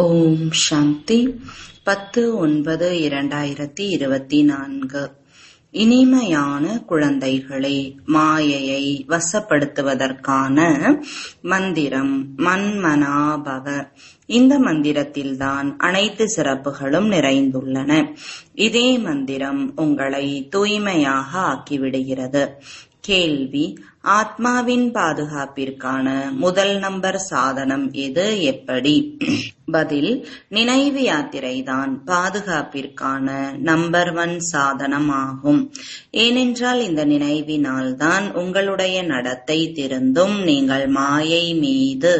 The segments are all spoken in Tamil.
ஓம் சாந்தி 10/9/2024. இனிமையான குழந்தைகளே, மாயையை வசப்படுத்துவதற்கான மந்திரம் மன்மனாபவ. இந்த மந்திரத்தில்தான் அனைத்து சிறப்புகளும் நிறைந்துள்ளன. இதே மந்திரம் உங்களை தூய்மையாக ஆக்கிவிடுகிறது. கேள்வி: ஆத்மாவின் பாதுகாப்பிற்கான முதல் நம்பர் சாதனம் எது, எப்படி? பதில்: நினைவு யாத்திரைதான் பாதுகாப்பிற்கான நம்பர் 1 சாதனம் ஆகும். ஏனென்றால் இந்த நினைவினால் தான் உங்களுடைய நடத்தை திருந்தும். நீங்கள் மாயை மீது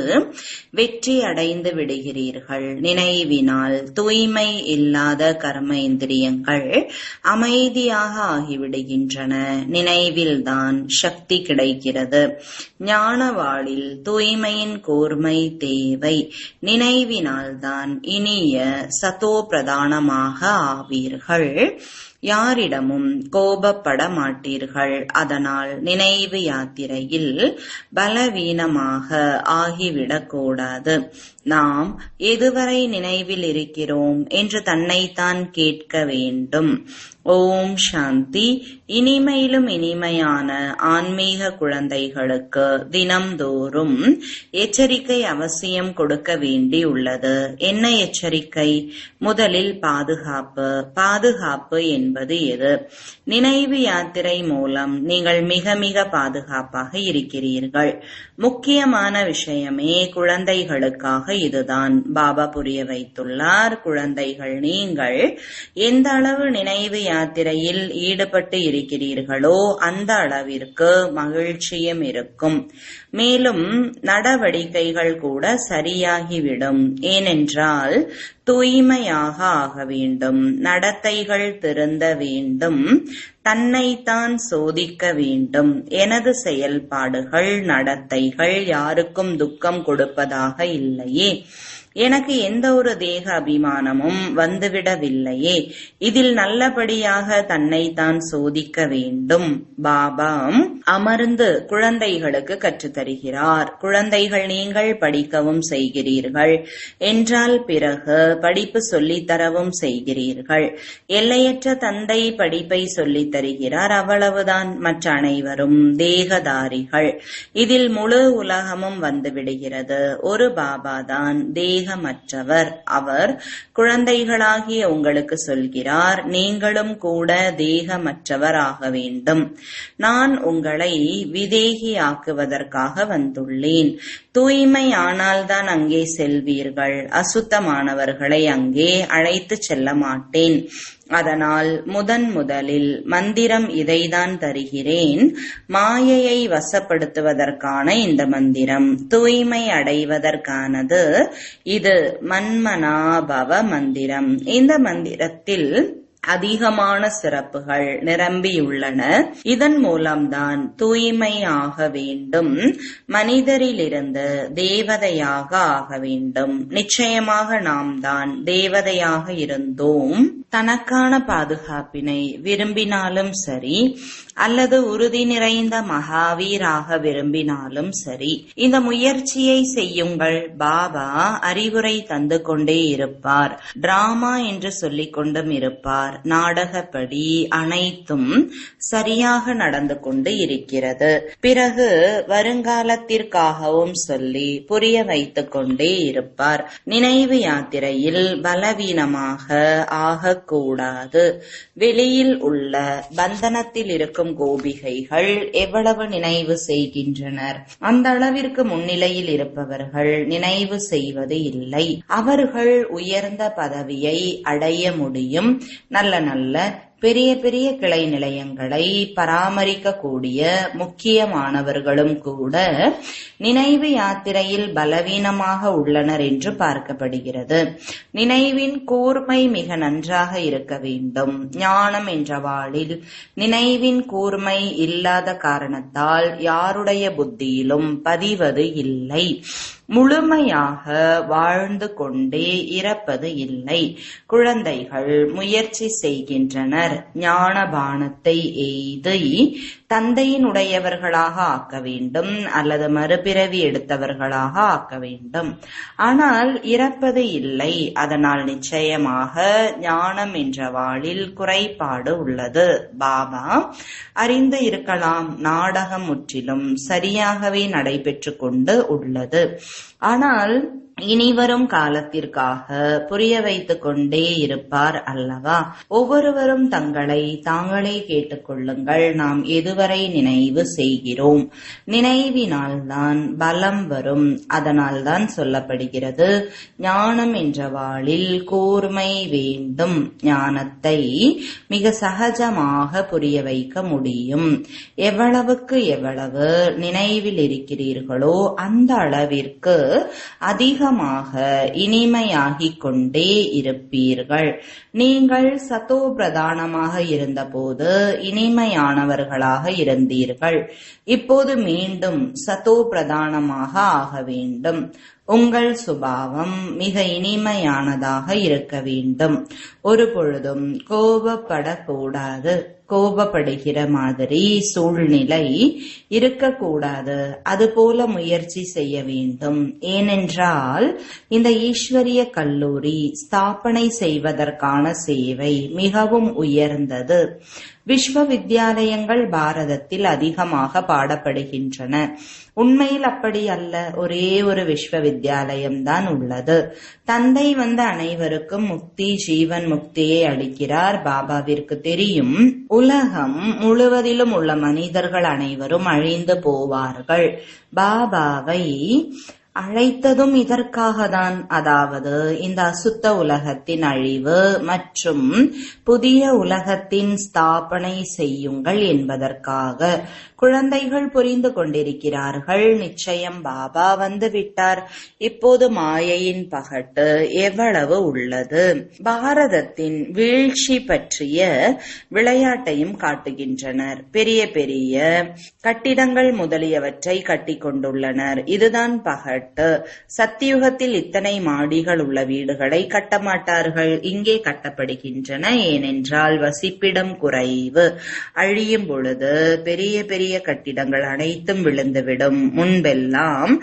வெற்றி அடைந்து விடுகிறீர்கள். நினைவினால் தூய்மை இல்லாத கர்மேந்திரியங்கள் அமைதியாக ஆகிவிடுகின்றன. நினைவில்தான் சக்தி கிடைக்கிறது. ஞானவாளில் தூய்மையின் கூர்மை தேவை. நினைவினால்தான் இனிய சதோ பிரதானமாக ஆவீர்கள். யாரிடமும் கோபப்பட மாட்டீர்கள். அதனால் நினைவு யாத்திரையில் பலவீனமாக ஆகிவிடக்கூடாது. நாம் எதுவரை நினைவில் இருக்கிறோம் என்று தன்னைத்தான் கேட்க வேண்டும். ஓம் சாந்தி. இனிமையிலும் இனிமையான ஆன்மீக குழந்தைகளுக்கு தினம்தோறும் எச்சரிக்கை அவசியம் கொடுக்க வேண்டியுள்ளது. என்ன எச்சரிக்கை? முதலில் பாதுகாப்பு. பாதுகாப்பு என்பது எது? நினைவு யாத்திரை மூலம் நீங்கள் மிக மிக பாதுகாப்பாக இருக்கிறீர்கள். முக்கியமான விஷயமே குழந்தைகளுக்காக இதுதான் பாபா புரிய வைத்துள்ளார். குழந்தைகள், நீங்கள் எந்த அளவு நினைவு யாத்திரையில் ஈடுபட்டு இருக்கிறீர்களோ அந்த அளவிற்கு மகிழ்ச்சியும் இருக்கும். மேலும் நடவடிக்கைகள் கூட சரியாகிவிடும். ஏனென்றால் தூய்மையாக ஆக வேண்டும். நடத்தைகள் திருந்த வேண்டும். தன்னைத்தான் சோதிக்க வேண்டும். எனது செயல்பாடுகள், நடத்தைகள் யாருக்கும் துக்கம் கொடுப்பதாக இல்லையே, எனக்கு எந்த ஒரு தேக அபிமானமும் வந்துவிடவில்லையே, இதில் நல்லபடியாக தன்னைத்தான் சோதிக்க வேண்டும். பாபா அமர்ந்து குழந்தைகளுக்கு கற்றுத்தருகிறார். குழந்தைகள், நீங்கள் படிக்கவும் செய்கிறீர்கள் என்றால் பிறகு படிப்பு சொல்லித்தரவும் செய்கிறீர்கள். எல்லையற்ற தந்தை படிப்பை சொல்லித் தருகிறார், அவ்வளவுதான். மற்ற அனைவரும் தேகதாரிகள். இதில் முழு உலகமும் வந்துவிடுகிறது. ஒரு பாபாதான் தேகமற்றவர். அவர் குழந்தைகளாகிய உங்களுக்கு சொல்கிறார், நீங்களும் கூட தேகமற்றவர் ஆக வேண்டும். நான் உங்களை விதேகியாக்குவதற்காக வந்துள்ளேன். தூய்மை ஆனால்தான் அங்கே செல்வீர்கள். அசுத்தமானவர்களை அங்கே அழைத்து செல்ல மாட்டேன். அதனால் முதலில் மந்திரம் இதைதான் தருகிறேன். மாயையை வசப்படுத்துவதற்கான இந்த மந்திரம், தூய்மை அடைவதற்கானது. இது மன்மனாபவ மந்திரம். இந்த மந்திரத்தில் அதிகமான சிறப்புகள் நிரம்பியுள்ளன. இதன் மூலம்தான் தூய்மை ஆக வேண்டும். மனிதரிலிருந்து தேவதையாக ஆக வேண்டும். நிச்சயமாக நாம் தான் தேவதையாக இருந்தோம். தனக்கான பாதுகாப்பினை விரும்பினாலும் சரி, அல்லது உறுதி நிறைந்த மகாவீராக விரும்பினாலும் சரி, இந்த முயற்சியை செய்யுங்கள். பாபா அறிவுரை தந்து கொண்டே இருப்பார். டிராமா என்று சொல்லிக் கொண்டும் இருப்பார். நாடகப்படி அனைத்தும் சரியாக நடந்து கொண்டு இருக்கிறது. பிறகு வருங்காலத்திற்காகவும் சொல்லி புரிய வைத்துக் கொண்டே இருப்பார். நினைவு யாத்திரையில் பலவீனமாக ஆகக்கூடாது. வெளியில் உள்ள பந்தனத்தில் இருக்கும் கோபிகைகள் எவ்வளவு நினைவு செய்கின்றனர்? அந்த அளவிற்கு முன்னிலையில் இருப்பவர்கள் நினைவு செய்வது இல்லை. அவர்கள் உயர்ந்த பதவியை அடைய முடியும். நல்ல பெரிய பெரிய கிளை நிலையங்களை பராமரிக்கக்கூடிய முக்கியமானவர்களும் கூட நினைவு யாத்திரையில் பலவீனமாக உள்ளனர் என்று பார்க்கப்படுகிறது. நினைவின் கூர்மை மிக நன்றாக இருக்க வேண்டும். ஞானம் என்ற வாளில் நினைவின் கூர்மை இல்லாத காரணத்தால் யாருடைய புத்தியிலும் பதிவது இல்லை. முழுமையாக வாழ்ந்து கொண்டே இறப்பது இல்லை. குழந்தைகள் முயற்சி செய்கின்றனர். ஞான பானத்தை எய்தி தந்தையினுடையவர்களாக ஆக்க வேண்டும் அல்லது மறுபிறவி எடுத்தவர்களாக ஆக்க வேண்டும். ஆனால் இறப்பது இல்லை. அதனால் நிச்சயமாக ஞானம் என்ற வாளில் குறைபாடு உள்ளது. பாபா அறிந்து இருக்கலாம், நாடகம் முற்றிலும் சரியாகவே நடைபெற்று கொண்டு உள்ளது. ஆனால் இனிவரும் காலத்திற்காக புரிய வைத்துக் கொண்டே இருப்பார் அல்லவா? ஒவ்வொருவரும் தங்களை தாங்களே கேட்டுக்கொள்ளுங்கள். நாம் எதுவரை நினைவு செய்கிறோம்? நினைவினால்தான் பலம் வரும். அதனால்தான் சொல்லப்படுகிறது, ஞானம் என்ற வாளில் கூர்மை வேண்டும். ஞானத்தை மிக சகஜமாக புரிய வைக்க முடியும். எவ்வளவுக்கு எவ்வளவு நினைவில் இருக்கிறீர்களோ அந்த அளவிற்கு அதிகமாக இனிமையாகிக் கொண்டே இருப்பீர்கள். நீங்கள் சதோ பிரதானமாக இருந்தபோது இனிமையானவர்களாக இருந்தீர்கள். இப்போது மீண்டும் சதோ பிரதானமாக ஆக வேண்டும். உங்கள் சுபாவம் மிக இனிமையானதாக இருக்க வேண்டும். ஒரு பொழுதும் கோபப்படக்கூடாது. கோபப்படுகிற மாதிரி சூழ்நிலை இருக்கக்கூடாது. அதுபோல முயற்சி செய்ய வேண்டும். ஏனென்றால் இந்த ஈஸ்வரிய கல்லூரி ஸ்தாபனை செய்வதற்கான சேவை மிகவும் உயர்ந்தது. விஸ்வவித்யாலயங்கள் பாரதத்தில் அதிகமாக பாடப்படுகின்றன. உண்மையில் அப்படி அல்ல. ஒரே ஒரு விஸ்வவித்யாலயம் தான் உள்ளது. தந்தை வந்து அனைவருக்கும் முக்தி, ஜீவன் முக்தியை அளிக்கிறார். பாபாவிற்கு தெரியும், உலகம் முழுவதிலும் உள்ள மனிதர்கள் அனைவரும் அழிந்து போவார்கள். பாபாவை அழைத்ததும் இதற்காகத்தான். அதாவது இந்த அசுத்த உலகத்தின் அழிவு மற்றும் புதிய உலகத்தின் ஸ்தாபனை செய்யுங்கள் என்பதற்காக. குழந்தைகள் புரிந்து கொண்டிருக்கிறார்கள், நிச்சயம் பாபா வந்து விட்டார். இப்போது மாயையின் பகட்டு எவ்வளவு உள்ளது. பாரதத்தின் வீழ்ச்சி பற்றிய விளையாட்டையும் காட்டுகின்றனர். பெரிய பெரிய கட்டிடங்கள் முதலியவற்றை கட்டி கொண்டுள்ளனர். இதுதான் பகட்டு. சத்தியுகத்தில் இத்தனை மாடிகள் உள்ள வீடுகளை கட்டமாட்டார்கள். இங்கே கட்டப்படுகின்றன. ஏனென்றால் வசிப்பிடம் குறைவு. அழியும் பொழுது பெரிய பெரிய கட்டிடங்கள் அனைத்தும் விழுந்துவிடும். முன்பெல்லாம்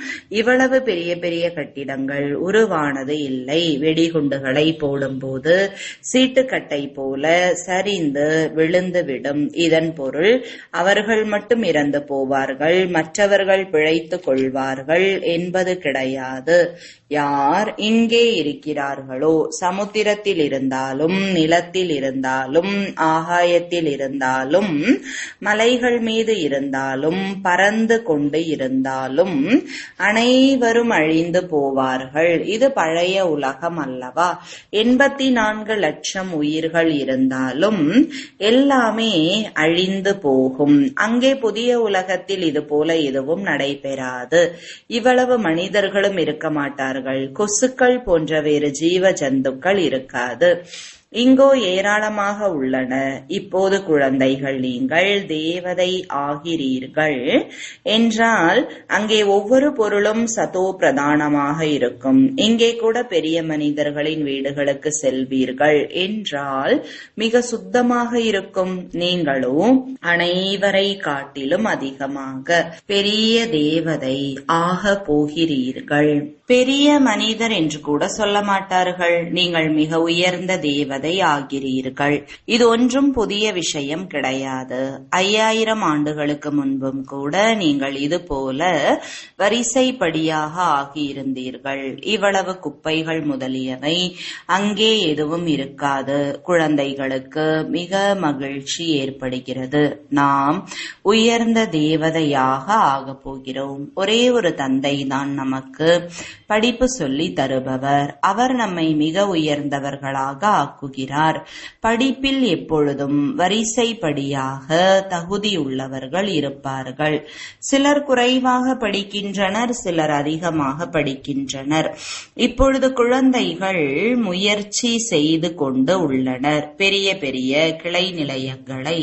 இவ்வளவு பெரிய பெரிய கட்டிடங்கள் உருவானது இல்லை. வெடிகுண்டுகளை போடும்போது சீட்டுக்கட்டை போல சரிந்து விழுந்துவிடும். இதன் பொருள் அவர்கள் மட்டும் இறந்து போவார்கள், மற்றவர்கள் பிழைத்துக் கொள்வார்கள் என்பது கிடையாது. யார் இங்கே இருக்கிறார்களோ, சமுத்திரத்தில் இருந்தாலும், நிலத்தில் இருந்தாலும், ஆகாயத்தில் இருந்தாலும், மலைகள் மீது இருந்தாலும், பறந்து கொண்டு இருந்தாலும் அனைவரும் அழிந்து போவார்கள். இது பழைய உலகம் அல்லவா? 84 லட்சம் உயிர்கள் இருந்தாலும் எல்லாமே அழிந்து போகும். அங்கே புதிய உலகத்தில் இது போல எதுவும் நடைபெறாது. இவ்வளவு மனிதர்களும் இருக்க மாட்டார்கள். கொசுக்கள் போன்ற வேறு ஜீவ ஜந்துக்கள் இருக்காது. இங்கோ ஏராளமாக உள்ளன. இப்போது குழந்தைகள், நீங்கள் தேவதை ஆகிறீர்கள் என்றால் அங்கே ஒவ்வொரு பொருளும் சதோ பிரதானமாக இருக்கும். இங்கே கூட பெரிய மனிதர்களின் வீடுகளுக்கு செல்வீர்கள் என்றால் மிக சுத்தமாக இருக்கும். நீங்களோ அனைவரை காட்டிலும் அதிகமாக பெரிய தேவதை ஆக போகிறீர்கள். பெரிய மனிதர் என்று கூட சொல்ல மாட்டார்கள். நீங்கள் மிக உயர்ந்த தேவதை ஆகிறீர்கள். இது ஒன்றும் புதிய விஷயம் கிடையாது. 5000 ஆண்டுகளுக்கு முன்பும் கூட நீங்கள் இது போல வரிசைப்படியாக ஆகியிருந்தீர்கள். இவ்வளவு குப்பைகள் முதலியவை அங்கே எதுவும் இருக்காது. குழந்தைகளுக்கு மிக மகிழ்ச்சி ஏற்படுகிறது. நாம் உயர்ந்த தேவதையாக ஆகப் போகிறோம். ஒரே ஒரு தந்தை தான் நமக்கு படிப்பு சொல்லி தருபவர். அவர் நம்மை மிக உயர்ந்தவர்களாக ஆக்குகிறார். படிப்பில் எப்பொழுதும் வரிசைப்படியாக தகுதியுள்ளவர்கள் இருப்பார்கள். சிலர் குறைவாக படிக்கின்றனர், சிலர் அதிகமாக படிக்கின்றனர். இப்பொழுது குழந்தைகள் முயற்சி செய்து கொண்டு உள்ளனர். பெரிய பெரிய கிளை நிலையங்களை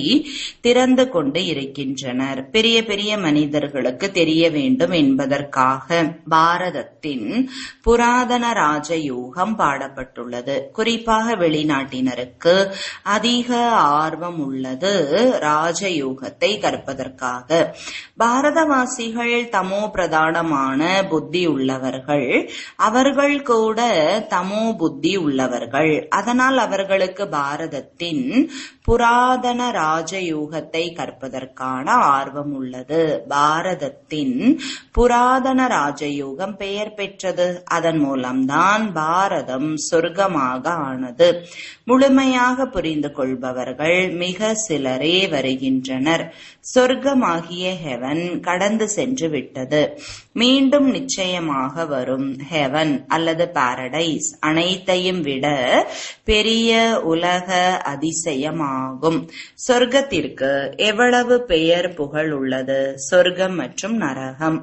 திறந்து கொண்டு இருக்கின்றனர். பெரிய பெரிய மனிதர்களுக்கு தெரிய வேண்டும் என்பதற்காக. பாரதத்தின் புராதன ராஜயோகம் பாடப்பட்டுள்ளது. குறிப்பாக வெளிநாட்டினருக்கு அதிக ஆர்வம் உள்ளது ராஜயோகத்தை கற்பதற்காக. பாரதவாசிகள் தமோ பிரதானமான புத்தி உள்ளவர்கள். அவர்கள் கூட தமோ புத்தி உள்ளவர்கள். அதனால் அவர்களுக்கு பாரதத்தின் புராதன ராஜயோகத்தை கற்பதற்கான ஆர்வம் உள்ளது. பாரதத்தின் புராதன ராஜயோகம் பெயர் பெற்றது. அதன் மூலம்தான் பாரதம் சொர்க்கமாக ஆனது. முழுமையாக புரிந்து கொள்பவர்கள் மிக சிலரே வருகின்றனர். சொர்க்கமாகிய ஹெவன் கடந்து சென்று விட்டது. மீண்டும் நிச்சயமாக வரும் ஹெவன் அல்லது பாரடைஸ் அனைத்தையும் விட பெரிய உலக அதிசயமாகும். சொர்க்கத்திற்கு எவ்வளவு பெயர் புகழ் உள்ளது. சொர்க்கம் மற்றும் நரகம்,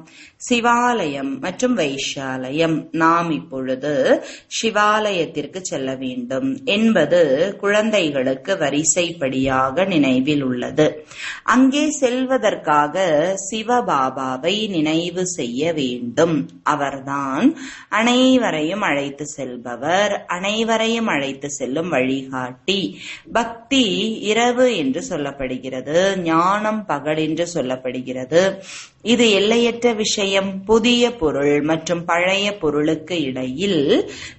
சிவாலயம் மற்றும் வைஷாலயம். நாம் இப்பொழுது சிவாலயத்திற்கு செல்ல வேண்டும் என்பது குழந்தைகளுக்கு வரிசைப்படியாக நினைவில் உள்ளது. அங்கே செல்வதற்காக சிவபாபாவை நினைவு செய்ய வேண்டும். அவர்தான் அனைவரையும் அழைத்து செல்பவர், அனைவரையும் அழைத்து செல்லும் வழிகாட்டி. பக்தி இரவு என்று சொல்லப்படுகிறது, ஞானம் பகல் என்று சொல்லப்படுகிறது. இது எல்லையற்ற விஷயம். புதிய பொருள் மற்றும் பழைய பொருளுக்கு இடையில்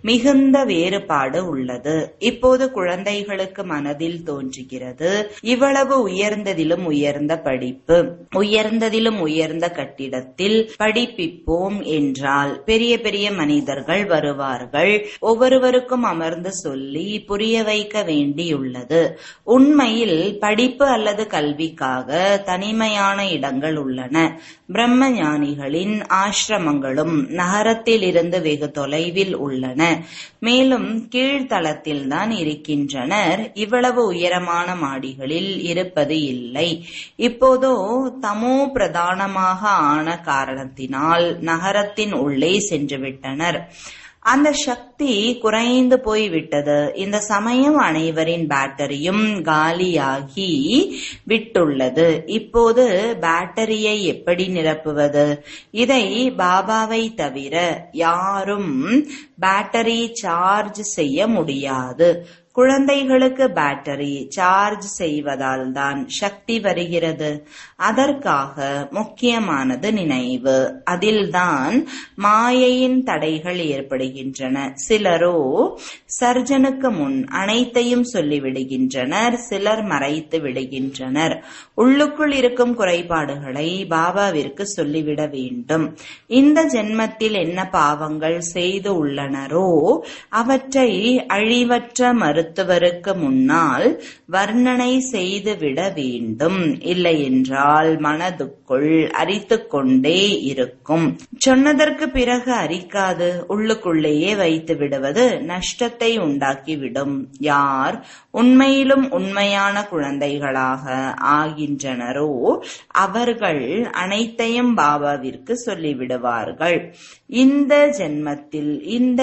மிகுந்த வேறுபாடு உள்ளது. இப்போது குழந்தைகளுக்கு மனதில் தோன்றுகிறது, இவ்வளவு உயர்ந்ததிலும் உயர்ந்த படிப்பு, உயர்ந்ததிலும் உயர்ந்த கட்டிடத்தில் படிப்பிப்போம் என்றால் பெரிய பெரிய மனிதர்கள் வருவார்கள். ஒவ்வொருவருக்கும் அமர்ந்து சொல்லி புரிய வைக்க வேண்டியுள்ளது. உண்மையில் படிப்பு அல்லது கல்விக்காக தனிமையான இடங்கள் உள்ளன. பிரம்ம ஞானிகளின் ஆசிரமங்களும் நகரத்தில் இருந்து வெகு தொலைவில் உள்ளன. மேலும் கீழ்த்தளத்தில்தான் இருக்கின்றனர். இவ்வளவு உயரமான மாடிகளில் இருப்பது இல்லை. இப்போதோ தமோ பிரதானமாக ஆன காரணத்தினால் நகரத்தின் உள்ளே சென்றுவிட்டனர். அந்த சக்தி குறைந்து போய்விட்டது. இந்த சமயம் அனைவரின் பேட்டரியும் காலியாகி விட்டுள்ளது. இப்போது பேட்டரியை எப்படி நிரப்புவது? இதை பாபாவை தவிர யாரும் பேட்டரி சார்ஜ் செய்ய முடியாது. குழந்தைகளுக்கு பேட்டரி சார்ஜ் செய்வதால் தான் சக்தி வருகிறது. அதற்காக முக்கியமானது நினைவு. அதில்தான் மாயையின் தடைகள் ஏற்படுகின்றன. சிலரோ சர்ஜனுக்கு முன் அனைத்தையும் சொல்லிவிடுகின்றனர், சிலர் மறைத்து விடுகின்றனர். உள்ளுக்குள் இருக்கும் குறைபாடுகளை பாபாவிற்கு சொல்லிவிட வேண்டும். இந்த ஜென்மத்தில் என்ன பாவங்கள் செய்து உள்ளனரோ அவற்றை அழிவற்ற மருத்துவருக்கு முன்னால் வர்ணனை செய்துவிட வேண்டும். இல்லை என்றால் மனதுக்குள் அரித்துக் கொண்டே இருக்கும். சொன்னதற்கு பிறகு அரிக்காது, உள்ளுக்குள்ளேயே வைத்து விடுவது நஷ்டத்தை உண்டாக்கிவிடும். யார் உண்மையிலும் உண்மையான குழந்தைகளாக ஆகின்றனரோ அவர்கள் அனைத்தையும் பாபாவிற்கு சொல்லிவிடுவார்கள். இந்த ஜென்மத்தில்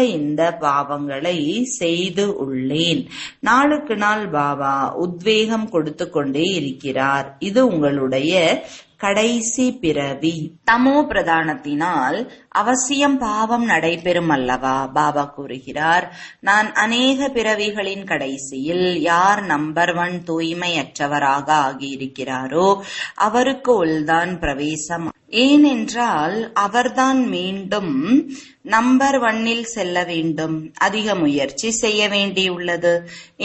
இந்த பாவங்களை செய்து உள்ளேன். நாளுக்கு நாள் பாபா உத்வேகம் கொடுத்து கொண்டே இருக்கிறார். இது உங்களுடைய கடைசி பிறவி. தமோ பிரதானத்தினால் அவசியம் பாவம் நடைபெறும் அல்லவா? பாபா கூறுகிறார், நான் அநேக பிறவிகளின் கடைசியில் யார் நம்பர் 1 தூய்மையற்றவராக ஆகியிருக்கிறாரோ அவருக்கு உள்தான் பிரவேசம். ஏனென்றால் அவர்தான் மீண்டும் நம்பர் 1 செல்ல வேண்டும். அதிக முயற்சி செய்ய வேண்டியுள்ளது.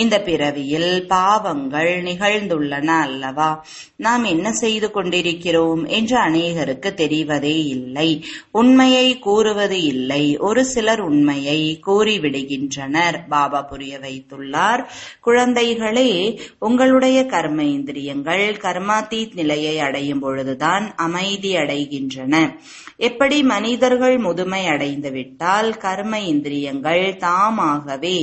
இந்த பிறவியில் பாவங்கள் நிகழ்ந்துள்ளன அல்லவா? நாம் என்ன செய்து கொண்டிருக்கிறோம் என்று அநேகருக்கு தெரிவதே இல்லை. உண்மையை கூறுவது இல்லை. ஒரு சிலர் உண்மையை கூறிவிடுகின்றனர். பாபா புரிய வைத்துள்ளார், குழந்தைகளே, உங்களுடைய கர்ம இந்திரியங்கள் கர்மாதீத் நிலையை அடையும் பொழுதுதான் அமைதி அடைகின்றன. எப்படி மனிதர்கள் முதுமை அடைந்து விட்டால் கர்ம இந்திரியங்கள் தாமாகவே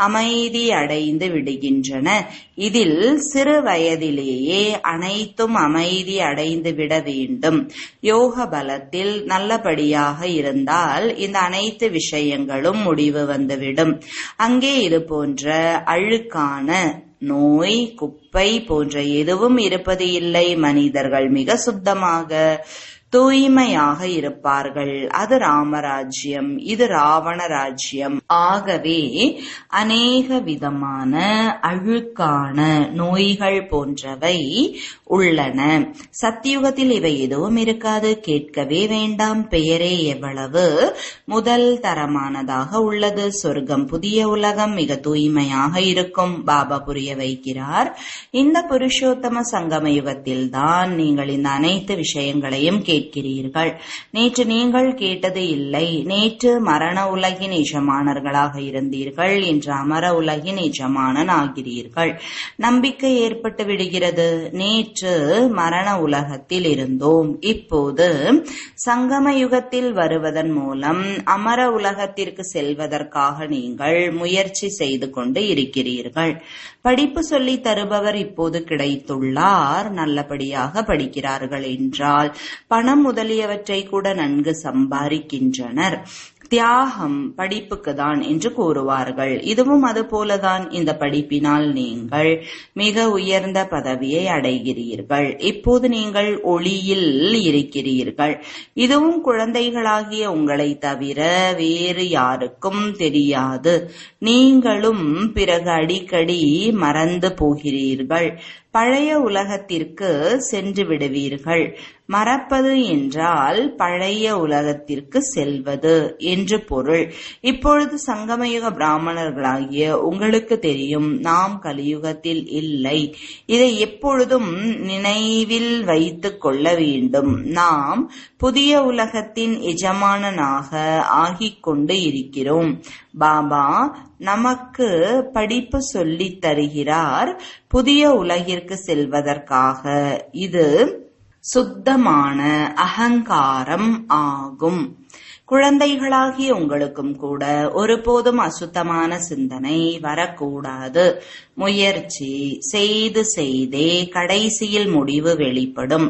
அமைதி அடைந்து விடுகின்றன. இதில் சிறு வயதிலேயே அனைத்தும் அமைதி அடைந்து விட வேண்டும். யோக பலத்தில் நல்லபடியாக இருந்தால் இந்த அனைத்து விஷயங்களும் முடிவு வந்துவிடும். அங்கே இது போன்ற அழுக்கான நோய், குப்பை போன்ற எதுவும் இருப்பது இல்லை. மனிதர்கள் மிக சுத்தமாக தூய்மையாக இருப்பார்கள். அது ராமராஜ்யம், இது ராவண ராஜ்யம். ஆகவே அநேக விதமான அழுக்கான நோய்கள் போன்றவை உள்ளன. சத்தியுகத்தில் இவை எதுவும் இருக்காது. கேட்கவே வேண்டாம். பெயரே எவ்வளவு முதல் தரமானதாக உள்ளது. சொர்க்கம், புதிய உலகம் மிக தூய்மையாக இருக்கும். பாபா புரிய வைக்கிறார், இந்த புருஷோத்தம சங்கம யுகத்தில் தான் நீங்கள் இந்த அனைத்து விஷயங்களையும் கேட்கிறீர்கள். நேற்று நீங்கள் கேட்டது இல்லை. நேற்று மரண உலகின் எஜமானர்களாக இருந்தீர்கள், இன்று அமர உலகின் எஜமானன் ஆகிறீர்கள். நம்பிக்கை ஏற்பட்டு விடுகிறது. நேற்று மரண உலகத்தில் இருந்தோம், இப்போது சங்கம யுகத்தில் வருவதன் மூலம் அமர உலகத்திற்கு செல்வதற்காக நீங்கள் முயற்சி செய்து கொண்டு இருக்கிறீர்கள். படிப்பு சொல்லி தருபவர் இப்போது கிடைத்துள்ளார். நல்லபடியாக படிக்கிறார்கள் என்றால் பணம் முதலியவற்றை கூட நன்கு சம்பாதிக்கின்றனர். தியாகம் படிப்புக்கு தான் என்று கூறுவார்கள். இதுவும் அது போலதான். இந்த படிப்பினால் நீங்கள் மிக உயர்ந்த பதவியை அடைகிறீர்கள். இப்போது நீங்கள் ஒளியில் இருக்கிறீர்கள். இதுவும் குழந்தைகளாகிய உங்களை தவிர வேறு யாருக்கும் தெரியாது. நீங்களும் பிறகு அடிக்கடி மறந்து போகிறீர்கள். பழைய உலகத்திற்கு சென்று விடுவீர்கள். மறப்பது என்றால் பழைய உலகத்திற்கு செல்வது என்று பொருள். இப்பொழுது சங்கமயுக பிராமணர்களாகிய உங்களுக்கு தெரியும், நாம் கலியுகத்தில் இல்லை. இதை எப்பொழுதும் நினைவில் வைத்துக் கொள்ள வேண்டும். நாம் புதிய உலகத்தின் எஜமானனாக ஆகிக் கொண்டு இருக்கிறோம். பாபா நமக்கு படிப்பு சொல்லித் தருகிறார், புதிய உலகிற்கு செல்வதற்காக. இது சுத்தமான அகங்காரம் ஆகும். குழந்தைகளாகிய உங்களுக்கும் கூட ஒருபோதும் அசுத்தமான சிந்தனை வரக்கூடாது. முயற்சி செய்து செய்தே கடைசியில் முடிவு வெளிப்படும்.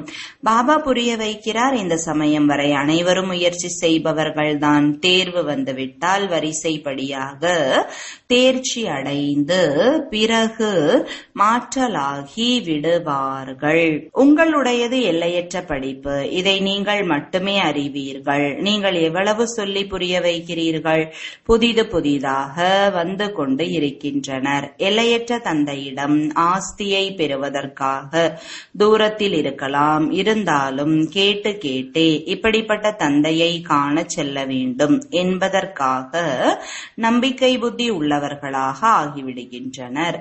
பாபா புரிய வைக்கிறார், இந்த சமயம் வரை அனைவரும் முயற்சி செய்பவர்கள்தான். தேர்வு வந்துவிட்டால் வரிசைப்படியாக தேர்ச்சி அடைந்து பிறகு மாற்றலாகி விடுவார்கள். உங்களுடையது எல்லையற்ற படிப்பு. இதை நீங்கள் மட்டுமே அறிவீர்கள். நீங்கள் எவ்வளவு சொல்லி புரிய வைக்கிறீர்கள்? புதிதாக வந்து கொண்டு இருக்கின்றனர். எல்லையற்ற தந்தையிடம் ஆஸ்தியை பெறுவதற்காக தூரத்தில் இருக்கலாம். இருந்தாலும் கேட்டு கேட்டே இப்படிப்பட்ட தந்தையை காண செல்ல வேண்டும் என்பதற்காக நம்பிக்கை புத்தி உள்ளவர்களாக ஆகிவிடுகின்றனர்.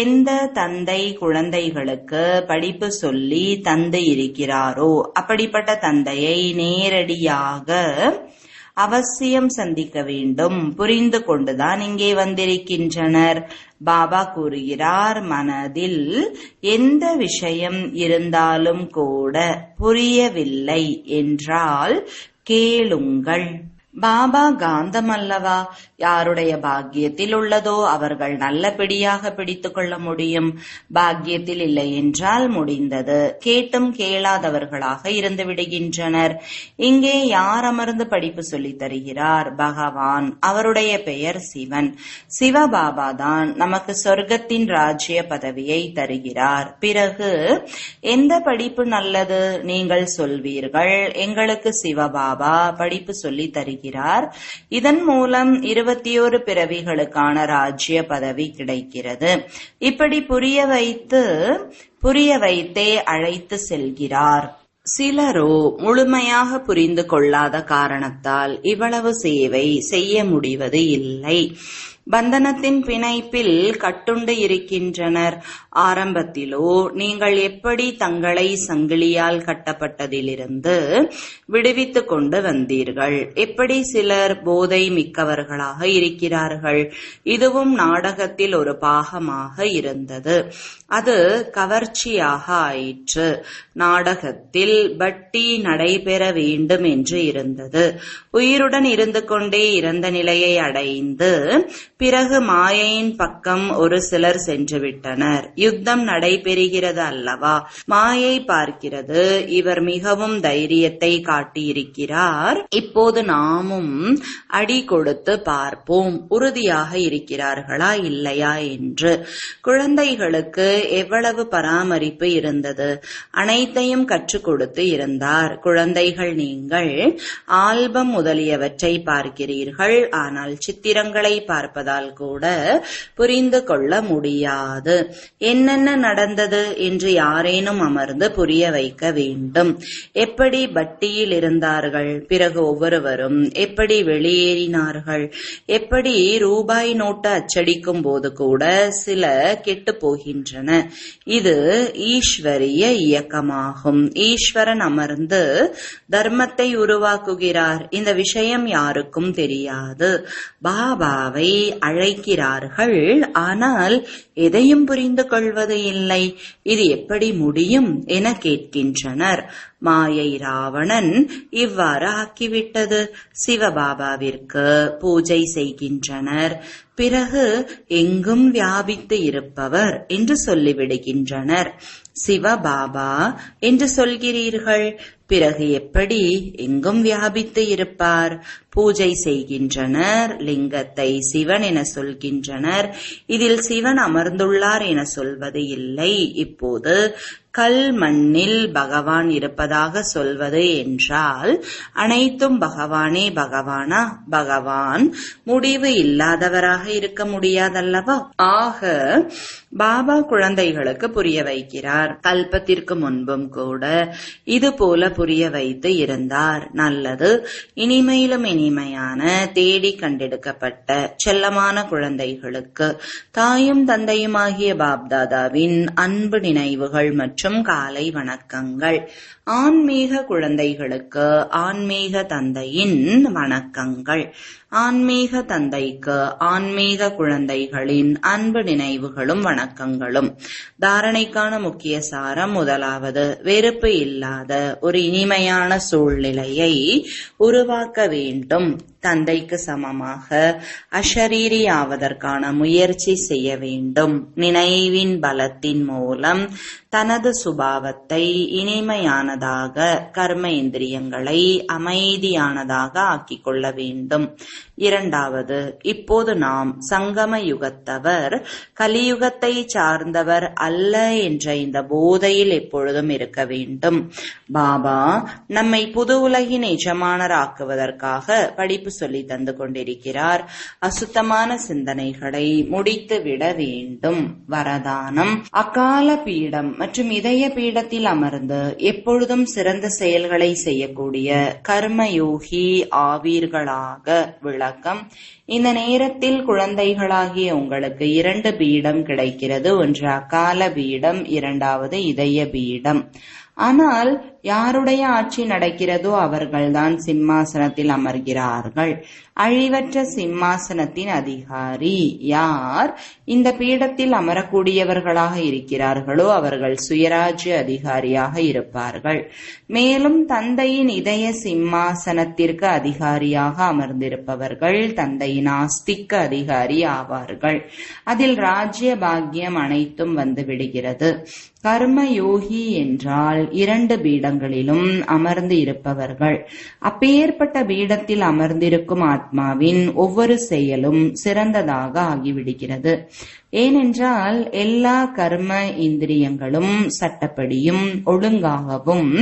எந்த தந்தை குழந்தைகளுக்கு படிப்பு சொல்லி தந்து இருக்கிறாரோ அப்படிப்பட்ட தந்தையை நேரடியாக அவசியம் சந்திக்க வேண்டும். புரிந்து கொண்டுதான் இங்கே வந்திருக்கின்றனர். பாபா கூறுகிறார், மனதில் எந்த விஷயம் இருந்தாலும் கூட புரியவில்லை என்றால் கேளுங்கள். பாபா காந்தம் அல்லவா? யாருடைய பாக்கியத்தில் உள்ளதோ அவர்கள் நல்லபடியாக பிடித்துக் கொள்ள முடியும். பாக்கியத்தில் இல்லை என்றால் முடிந்தது. கேட்டும் கேளாதவர்களாக இருந்து விடுகின்றனர். இங்கே யார் அமர்ந்து படிப்பு சொல்லித் தருகிறார்? பகவான். அவருடைய பெயர் சிவன். சிவபாபா தான் நமக்கு சொர்க்கத்தின் ராஜ்ய பதவியை தருகிறார். பிறகு எந்த படிப்பு நல்லது? நீங்கள் சொல்வீர்கள், எங்களுக்கு சிவபாபா படிப்பு சொல்லி தருகிறார். இதன் மூலம் 21 பிறவிகளுக்கான ராஜ்ய பதவி கிடைக்கிறது. இப்படி புரிய வைத்தே அழைத்து செல்கிறார். சிலரோ முழுமையாக புரிந்து கொள்ளாத காரணத்தால் இவ்வளவு சேவை செய்ய முடிவது இல்லை. பந்தனத்தின் பிணைப்பில் கட்டுண்டு இருக்கின்றனர். ஆரம்பத்திலோ நீங்கள் எப்படி தங்களை சங்கிலியால் கட்டப்பட்டதிலிருந்து விடுவித்துக் கொண்டு வந்தீர்கள்? எப்படி சிலர் போதை மிக்கவர்களாக இருக்கிறார்கள்? இதுவும் நாடகத்தில் ஒரு பாகமாக இருந்தது. அது கவர்ச்சியாக ஆயிற்று. நாடகத்தில் பட்டி நடைபெற வேண்டும் என்று இருந்தது. உயிருடன் இருந்து கொண்டே இறந்த நிலையை அடைந்து பிறகு மாயையின் பக்கம் ஒரு சிலர் சென்றுவிட்டனர். யுத்தம் நடைபெறுகிறது அல்லவா? மாயை பார்க்கிறது, இவர் மிகவும் தைரியத்தை காட்டியிருக்கிறார், இப்போது நாமும் அடி கொடுத்து பார்ப்போம், உறுதியாக இருக்கிறார்களா இல்லையா என்று. குழந்தைகளுக்கு எவ்வளவு பராமரிப்பு இருந்தது? அனைத்தையும் கற்றுக் கொடுத்து இருந்தார். குழந்தைகள், நீங்கள் ஆல்பம் முதலியவற்றை பார்க்கிறீர்கள், ஆனால் சித்திரங்களை பார்ப்பதால் கூட புரிந்து கொள்ள முடியாது. என்னென்ன நடந்தது என்று யாரேனும் அமர்ந்து புரிய வைக்க வேண்டும். எப்படி பட்டியில் இருந்தார்கள், பிறகு ஒவ்வொருவரும் எப்படி வெளியேறினார்கள், எப்படி ரூபாய் நோட்டு அச்சடிக்கும் போது கூட சில கெட்டு போகின்றன. இது ஈஸ்வரிய இயக்கமாகும். ஈஸ்வரன் அமர்ந்து தர்மத்தை உருவாக்குகிறார். இந்த விஷயம் யாருக்கும் தெரியாது. பாபாவை அழைக்கிறார்கள், ஆனால் எதையும் புரிந்து கொள்வது இல்லை. இது எப்படி முடியும் என கேட்கின்றனர். மாயை ராவணன் இவ்வாறு ஆக்கிவிட்டது. சிவபாபாவிற்கு பூஜை செய்கின்றனர். பிறகு எங்கும் வியாபித்து இருப்பவர் என்று சொல்லிவிடுகின்றனர். சிவபாபா என்று சொல்கிறீர்கள், பிறகு எப்படி எங்கும் வியாபித்து இருப்பார்? பூஜை செய்கின்றனர், லிங்கத்தை சிவன் என சொல்கின்றனர். இதில் சிவன் அமர்ந்துள்ளார் என சொல்வது இல்லை. இப்போது கல் மண்ணில் பகவான் இருப்பதாக சொல்வது என்றால் அனைத்தும் பகவானே பகவானா? பகவான் முடிவு இல்லாதவராக இருக்க முடியாதல்லவா? ஆக பாபா குழந்தைகளுக்கு புரிய வைக்கிறார். கல்பத்திற்கு முன்பும் கூட இது போல புரிய வைத்து இருந்தார். நல்லது. இனிமையிலும் இனிமையான தேடி கண்டெடுக்கப்பட்ட செல்லமான குழந்தைகளுக்கு தாயும் தந்தையுமாகிய பாப்தாதாவின் அன்பு நினைவுகள் மற்றும் காலை வணக்கங்கள். ஆன்மீக குழந்தைகளுக்கு ஆன்மீக தந்தையின் வணக்கங்கள். ஆன்மீக தந்தைக்கு ஆன்மீக குழந்தைகளின் அன்பு நினைவுகளும் வணக்கங்களும். தாரணைக்கான முக்கிய சாரம்: முதலாவது, வெறுப்பு இல்லாத ஒரு இனிமையான சூழ்நிலையை உருவாக்க வேண்டும். தந்தைக்கு சமமாக அஷரீரி ஆவதற்கான முயற்சி செய்ய வேண்டும். நினைவின் பலத்தின் மூலம் தனது சுபாவத்தை இனிமையானதாக, கர்ம இந்திரியங்களை அமைதியானதாக ஆக்கிக் கொள்ள வேண்டும். இரண்டாவது, இப்போது நாம் சங்கம யுகத்தவர், கலியுகத்தை சார்ந்தவர் அல்ல என்ற இந்த போதையில் எப்பொழுதும் இருக்க வேண்டும். பாபா நம்மை புது உலகின் எஜமானர் ஆக்குவதற்காக படிப்பு சொல்லி தந்து கொண்டிருக்கிறார். அசுத்தமான சிந்தனைகளை முடித்து விட வேண்டும். வரதானம்: அகால பீடம் மற்றும் இதய பீடத்தில் அமர்ந்து எப்பொழுதும் சிறந்த செயல்களை செய்யக்கூடிய கர்மயோகி ஆவீர்களாக. விளக்கம்: இந்த நேரத்தில் குழந்தைகளாகிய உங்களுக்கு 2 பீடம் கிடைக்கிறது. ஒன்று அகால பீடம், இரண்டாவது இதய பீடம். ஆனால் யாருடைய ஆட்சி நடக்கிறதோ அவர்கள்தான் சிம்மாசனத்தில் அமர்கிறார்கள். அழிவற்ற சிம்மாசனத்தின் அதிகாரி யார்? இந்த பீடத்தில் அமரக்கூடியவர்களாக இருக்கிறார்களோ அவர்கள் சுயராஜ்ய அதிகாரியாக இருப்பார்கள். மேலும் தந்தையின் இதய சிம்மாசனத்திற்கு அதிகாரியாக அமர்ந்திருப்பவர்கள் தந்தையின் ஆஸ்திக்கு அதிகாரி ஆவார்கள். அதில் ராஜ்ய பாக்கியம் அனைத்தும் வந்து விடுகிறது. கர்ம யோகி என்றால் 2 பீடங்களிலும் அமர்ந்து இருப்பவர்கள். அப்பேற்பட்ட பீடத்தில் அமர்ந்திருக்கும் ஆத்மாவின் ஒவ்வொரு செயலும் சிறந்ததாக ஆகிவிடுகிறது. ஏனென்றால் எல்லா கர்ம இந்திரியங்களும் சட்டப்படியும் ஒழுங்காகவும்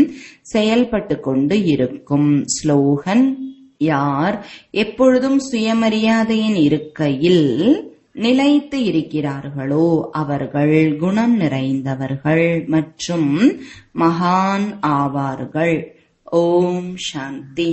செயல்பட்டு கொண்டு இருக்கும். ஸ்லோகன்: யார் எப்பொழுதும் சுயமரியாதையின் இருக்கையில் நிலைத்து இருக்கிறார்களோ அவர்கள் குணம் நிறைந்தவர்கள் மற்றும் மகான் ஆவார்கள். ஓம் சாந்தி.